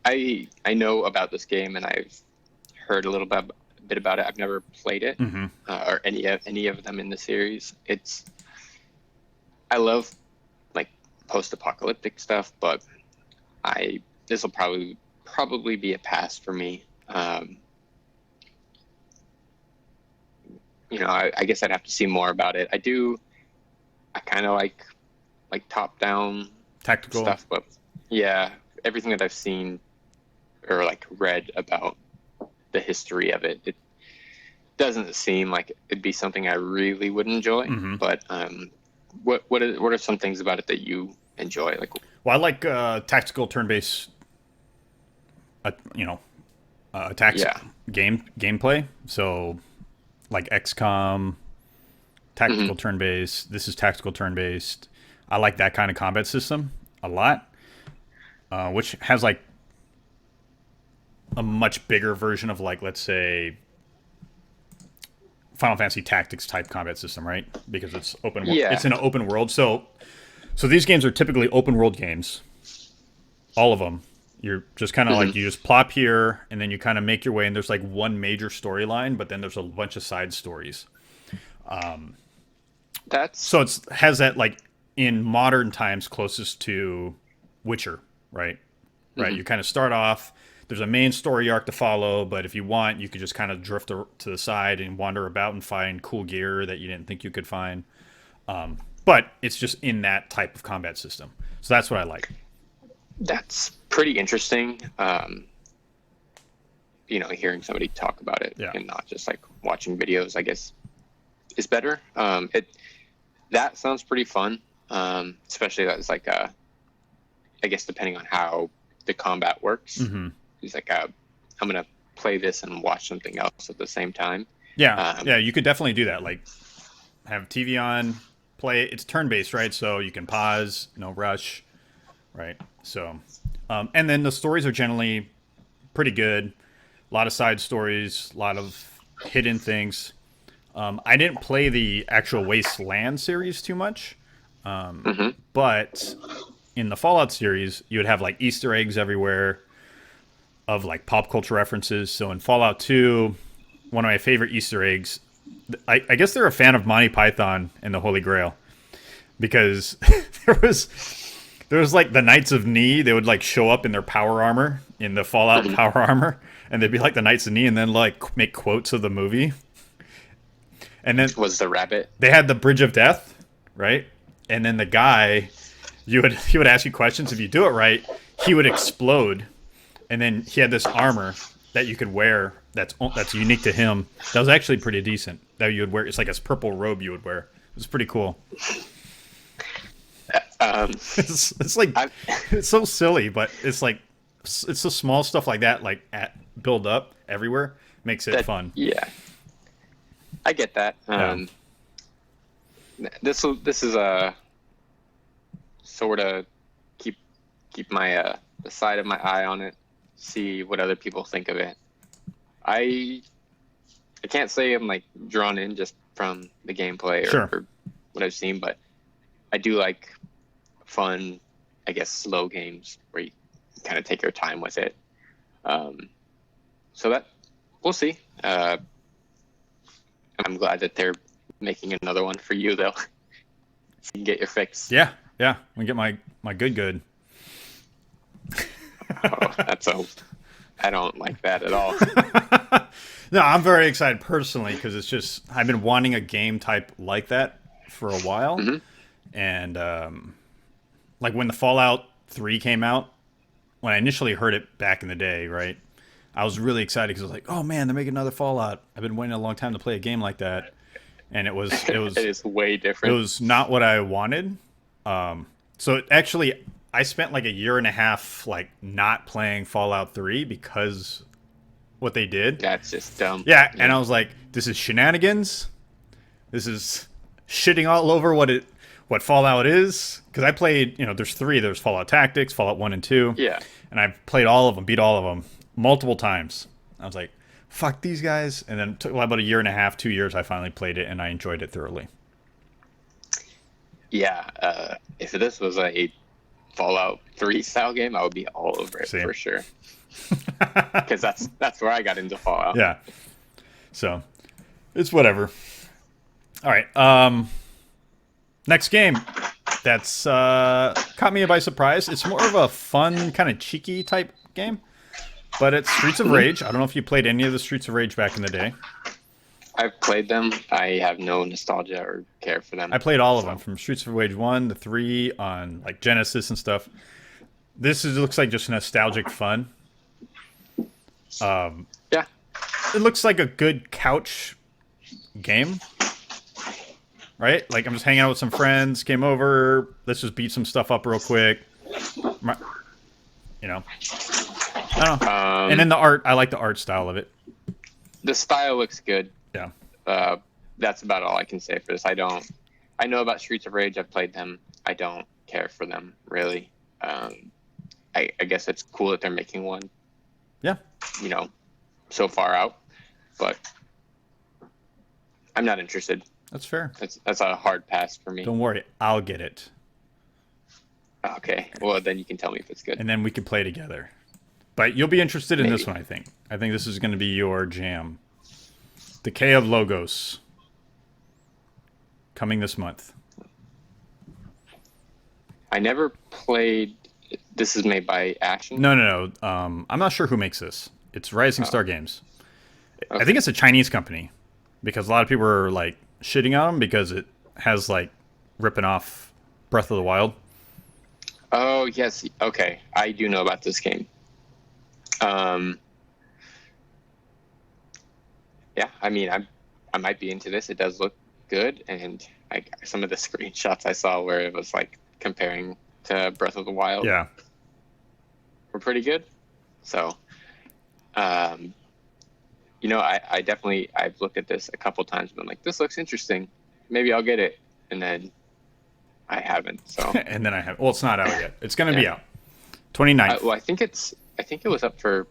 I know about this game and I've heard a little bit about it. I've never played it or any of them in the series. I love like post-apocalyptic stuff, but this will probably be a pass for me. I guess I'd have to see more about it. I kind of like top-down tactical stuff, but yeah, everything that I've seen or like read about the history of it, it doesn't seem like it'd be something I really would enjoy. But what are some things about it that you enjoy? Like, well, I like tactical turn-based, attacks gameplay. So, like XCOM, tactical turn-based. This is tactical turn-based. I like that kind of combat system a lot, which has like a much bigger version of like, let's say, Final Fantasy Tactics type combat system, right? Because it's open. Yeah. It's in an open world. So these games are typically open world games. All of them. You're just kind of like, you just plop here and then you kind of make your way, and there's like one major storyline, but then there's a bunch of side stories. So it has that like in modern times closest to Witcher, right? Right. You kind of start off. There's a main story arc to follow, but if you want, you could just kind of drift to the side and wander about and find cool gear that you didn't think you could find. But it's just in that type of combat system. So that's what I like. That's pretty interesting. Hearing somebody talk about it and not just like watching videos, I guess, is better. That sounds pretty fun. Especially that's like I guess depending on how the combat works. It's like I'm gonna play this and watch something else at the same time. You could definitely do that. Like have TV on, play it. It's turn-based, right? So you can pause, no rush, right? So, and then the stories are generally pretty good. A lot of side stories, a lot of hidden things. I didn't play the actual Wasteland series too much, but in the Fallout series, you would have like Easter eggs everywhere of like pop culture references. So in Fallout 2, one of my favorite Easter eggs, I guess they're a fan of Monty Python and the Holy Grail, because there was like the Knights of Ni. They would like show up in their power armor, in the Fallout power armor, and they'd be like the Knights of Ni, and then like make quotes of the movie. And then was the rabbit. They had the Bridge of Death, right? And then the guy, he would ask you questions. If you do it right, he would explode. And then he had this armor that you could wear that's unique to him. That was actually pretty decent. That you would wear. It's like a purple robe you would wear. It was pretty cool. It's like it's so silly, but it's like it's the small stuff like that, like build up everywhere, makes it fun. Yeah, I get that. This is a sort of keep my the side of my eye on it, see what other people think of it. I can't say I'm like drawn in just from the gameplay or what I've seen, but I do like fun, I guess, slow games where you kind of take your time with it. So we'll see. I'm glad that they're making another one for you, though. So you can get your fix. Yeah. We get my good. Oh, I don't like that at all. No, I'm very excited personally because it's just I've been wanting a game type like that for a while, and like when the Fallout 3 came out, when I initially heard it back in the day, right? I was really excited because I was like, "Oh man, they're making another Fallout." I've been waiting a long time to play a game like that, and it is way different. It was not what I wanted. So actually, I spent like a year and a half like not playing Fallout 3 because what they did. That's just dumb. Yeah, and I was like, this is shenanigans. This is shitting all over what Fallout is. Because I played, there's 3. There's Fallout Tactics, Fallout 1 and 2. Yeah. And I've played all of them, beat all of them multiple times. I was like, fuck these guys. And then it took about a year and a half, 2 years, I finally played it, and I enjoyed it thoroughly. Yeah, if this was a Fallout 3 style game, I would be all over it for sure. Because that's where I got into Fallout. Yeah. So, it's whatever. All right. Next game. That's caught me by surprise. It's more of a fun, kind of cheeky type game. But it's Streets of Rage. I don't know if you played any of the Streets of Rage back in the day. I've played them. I have no nostalgia or care for them. I played all of them, from Streets of Rage 1 to 3 on like Genesis and stuff. Looks like just nostalgic fun. Yeah. It looks like a good couch game. Right? Like I'm just hanging out with some friends, came over, let's just beat some stuff up real quick. I don't know. And then the art, I like the art style of it. The style looks good. Yeah. That's about all I can say for this. I know about Streets of Rage. I've played them. I don't care for them, really. I guess it's cool that they're making one. Yeah. So far out. But I'm not interested. That's fair. That's a hard pass for me. Don't worry. I'll get it. Okay. Well, then you can tell me if it's good. And then we can play together. But you'll be interested in this one, I think. I think this is going to be your jam. Decay of Logos. Coming this month. I never played... This is made by Action? No. I'm not sure who makes this. It's Rising Star Games. Okay. I think it's a Chinese company. Because a lot of people are, like, shitting on them because it has, like, ripping off Breath of the Wild. Oh, yes. Okay. I do know about this game. Yeah, I mean, I might be into this. It does look good, and some of the screenshots I saw where it was like comparing to Breath of the Wild, were pretty good. So, I definitely I've looked at this a couple times and been like, this looks interesting. Maybe I'll get it, and then I haven't. So and then I have. Well, it's not out yet. It's going to be out 29th. Well, I think it was up for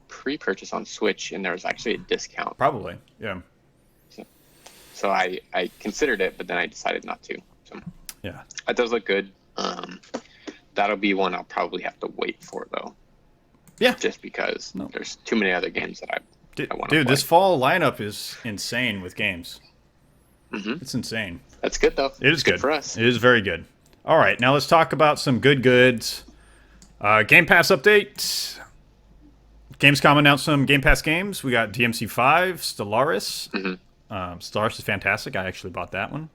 pre-purchase on Switch, and there was actually a discount. Probably, yeah. So I considered it, but then I decided not to. So yeah, that does look good. That'll be one I'll probably have to wait for, though. Yeah, just because there's too many other games that I want to play. Dude, this fall lineup is insane with games. Mm-hmm. It's insane. That's good, though. It is good for us. It is very good. All right, now let's talk about some goods. Game Pass update. Gamescom announced some Game Pass games. We got DMC5, Stellaris. Mm-hmm. Stellaris is fantastic. I actually bought that one.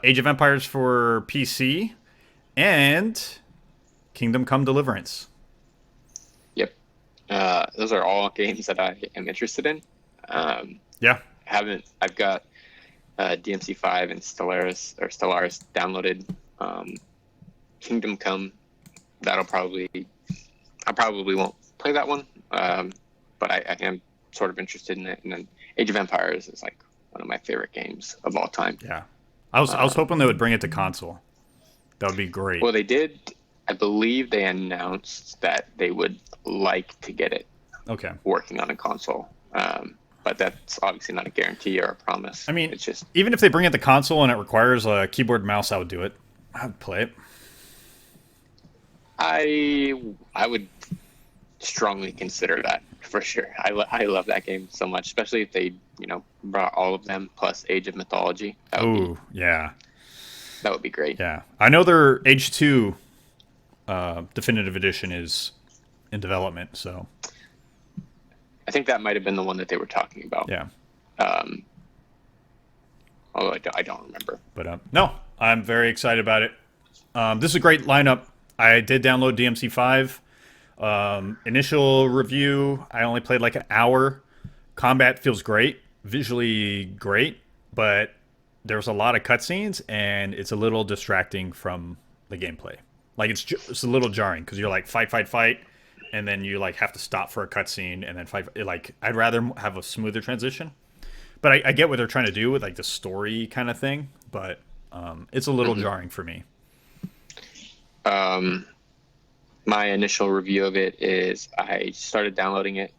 Age of Empires for PC. And Kingdom Come Deliverance. Yep. Those are all games that I am interested in. Yeah. I've got DMC5 and Stellaris downloaded. Kingdom Come, I probably won't play that one, but I am sort of interested in it. And then Age of Empires is like one of my favorite games of all time. Yeah, I was hoping they would bring it to console. That would be great. Well, they did. I believe they announced that they would like to get it working on a console. But that's obviously not a guarantee or a promise. I mean, it's just even if they bring it to console and it requires a keyboard and mouse, I would do it. I would play it. I would strongly consider that for sure. I love that game so much, especially if they brought all of them plus Age of Mythology. Oh yeah, that would be great. Yeah, I know their Age 2 definitive edition is in development, so I think that might have been the one that they were talking about. Yeah. Although I don't remember. But no, I'm very excited about it. This is a great lineup. I did download DMC5. Initial review, I only played like an hour. Combat feels great, visually great, but there's a lot of cutscenes, and it's a little distracting from the gameplay. Like it's a little jarring because you're like fight, and then you like have to stop for a cutscene and then fight. Like I'd rather have a smoother transition. But I get what they're trying to do with like the story kind of thing, but it's a little jarring for me. My initial review of it is I started downloading it,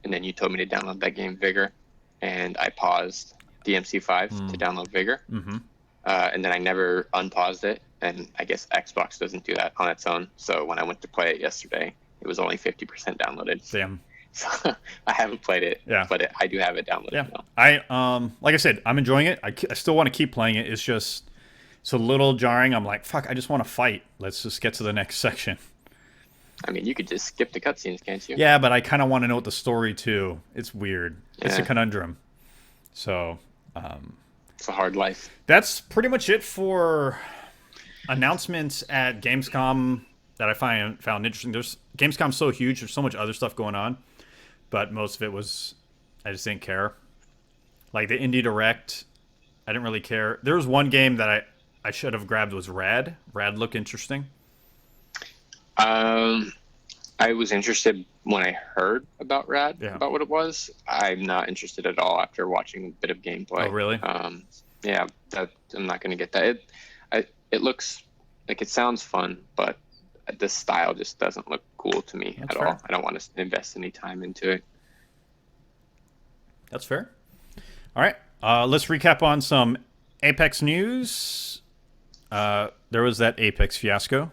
and then you told me to download that game Vigor, and I paused DMC5 to download Vigor, and then I never unpaused it, and I guess Xbox doesn't do that on its own, so when I went to play it yesterday, it was only 50% downloaded. Damn. So I haven't played it, but I do have it downloaded now. I like I said, I'm enjoying it. I still want to keep playing it. It's just it's a little jarring. I'm like, fuck, I just want to fight. Let's just get to the next section. I mean, you could just skip the cutscenes, can't you? Yeah, but I kind of want to know what the story too. It's weird. Yeah. It's a conundrum. So, it's a hard life. That's pretty much it for announcements at Gamescom that I found interesting. Gamescom's so huge. There's so much other stuff going on, but most of it was I just didn't care. Like the Indie Direct, I didn't really care. There was one game that I should have grabbed was Rad. Rad looked interesting. I was interested when I heard about Rad, about what it was. I'm not interested at all after watching a bit of gameplay. Oh, really? Yeah, I'm not going to get that. It looks like it sounds fun, but the style just doesn't look cool to me at all. I don't want to invest any time into it. That's fair. All right, let's recap on some Apex news. There was that Apex fiasco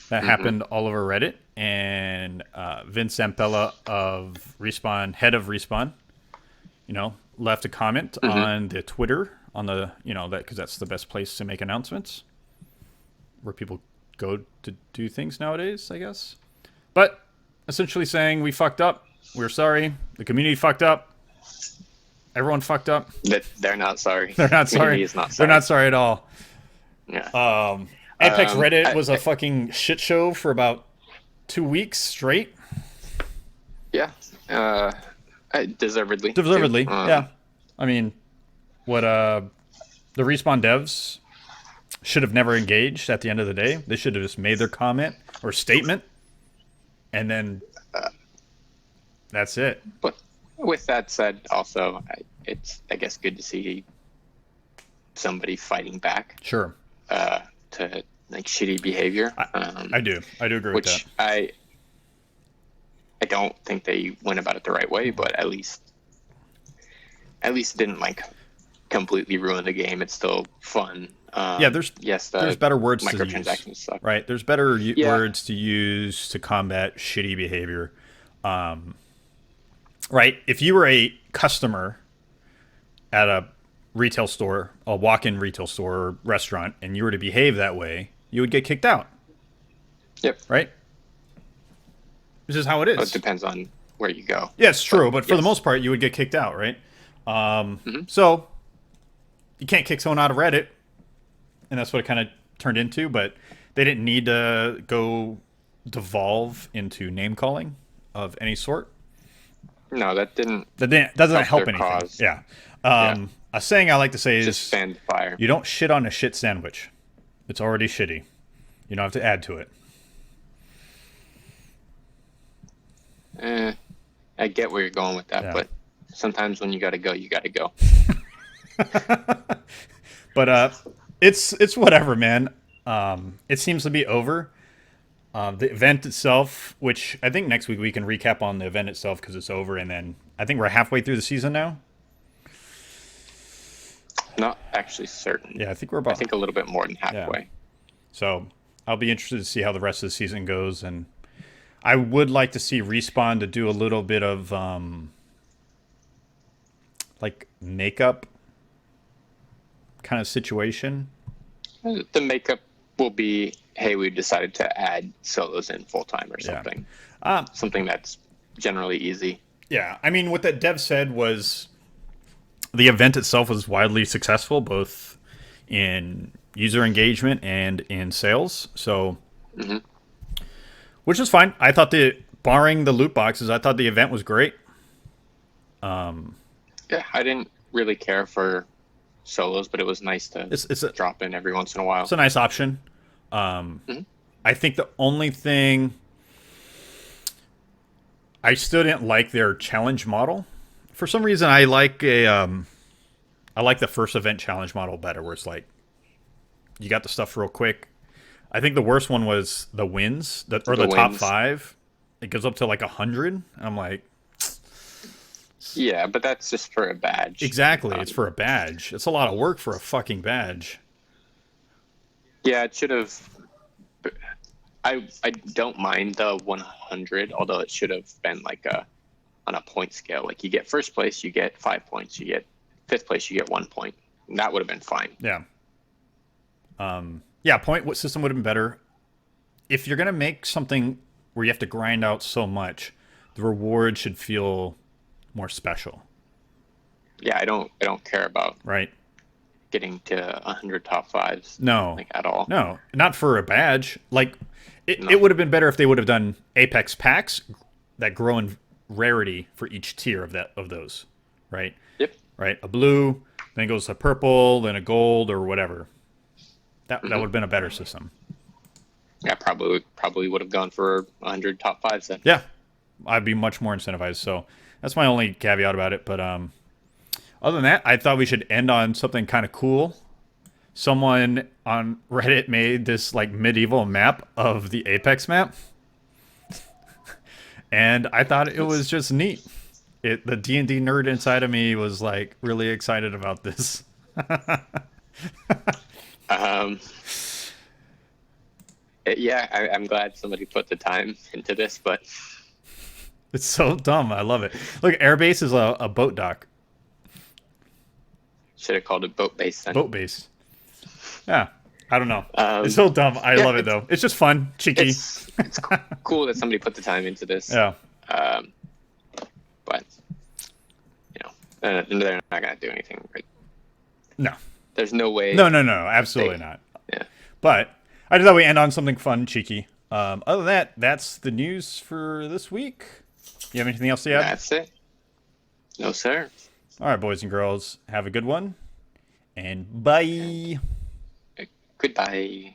that happened all over Reddit, and Vince Zampella of Respawn, head of Respawn, left a comment on the Twitter, on the, that because that's the best place to make announcements, where people go to do things nowadays, I guess. But essentially saying we fucked up, we're sorry, the community fucked up, everyone fucked up. They're not sorry. They're not sorry. Not sorry. They're not sorry at all. Yeah. Apex Reddit was a fucking shit show for about 2 weeks straight. Yeah. Deservedly. Deservedly, yeah. I mean, what the Respawn devs should have never engaged at the end of the day. They should have just made their comment or statement, and then that's it. But with that said, also, it's, I guess, good to see somebody fighting back. Sure. To like shitty behavior. I do agree with that. I don't think they went about it the right way, but at least it didn't like completely ruin the game. It's still fun. There's better words to use. Microtransactions suck. Right, there's better words to use to combat shitty behavior. Right, if you were a customer at a retail store, a walk-in retail store or restaurant, and you were to behave that way, you would get kicked out. Yep. Right? This is how it is. Well, it depends on where you go. Yeah, it's true, but for the most part, you would get kicked out, right? So, you can't kick someone out of Reddit, and that's what it kind of turned into, but they didn't need to go devolve into name-calling of any sort. No, that doesn't help anything. Cause. Yeah. A saying I like to say is just fan the fire. You don't shit on a shit sandwich. It's already shitty. You don't have to add to it. I get where you're going with that, but sometimes when you gotta go, you gotta go. But it's whatever, man. It seems to be over. The event itself, which I think next week we can recap on the event itself because it's over, and then I think we're halfway through the season now. Not actually certain. Yeah, I think we're a little bit more than halfway. Yeah. So I'll be interested to see how the rest of the season goes, and I would like to see Respawn to do a little bit of like makeup kind of situation. The makeup will be, hey, we decided to add solos in full time or something. Something that's generally easy. Yeah, I mean, what that dev said was the event itself was widely successful, both in user engagement and in sales. So, which is fine. I thought barring the loot boxes, I thought the event was great. Yeah, I didn't really care for solos, but it was nice to drop in every once in a while. It's a nice option. I think the only thing I still didn't like their challenge model. For some reason, I like the first event challenge model better, where it's like you got the stuff real quick. I think the worst one was the wins, the top 5. It goes up to like 100, and I'm like, yeah, but that's just for a badge. Exactly, it's for a badge. It's a lot of work for a fucking badge. Yeah, it should have. I don't mind the 100, although it should have been like on a point scale. Like you get first place, you get 5 points. You get fifth place, you get 1 point. And that would have been fine. Yeah. Point system would have been better. If you're gonna make something where you have to grind out so much, the reward should feel more special. Yeah, I don't care about right getting to 100 top 5s. No, like at all. No, not for a badge. Like it would have been better if they would have done Apex packs that grow in rarity for each tier of those. Right. Yep. Right. A blue, then it goes to purple, then a gold or whatever. That would have been a better system. Yeah, probably would have gone for 100 top 5s then. Yeah, I'd be much more incentivized. So that's my only caveat about it. But other than that, I thought we should end on something kind of cool. Someone on Reddit made this like medieval map of the Apex map, and I thought it was just neat. The D&D nerd inside of me was like really excited about this. Yeah, I'm glad somebody put the time into this, but it's so dumb. I love it. Look, Airbase is a boat dock. Should have called it boat base then. Boat base. Yeah, I don't know. It's so dumb. I love it though. It's just fun, cheeky. It's cool that somebody put the time into this. Yeah. But they're not gonna do anything. Right? No. There's no way. No, absolutely not. Yeah. But I just thought we end on something fun, cheeky. Other than that, that's the news for this week. You have anything else to add? That's it. No, sir. All right, boys and girls, have a good one, and bye. Goodbye.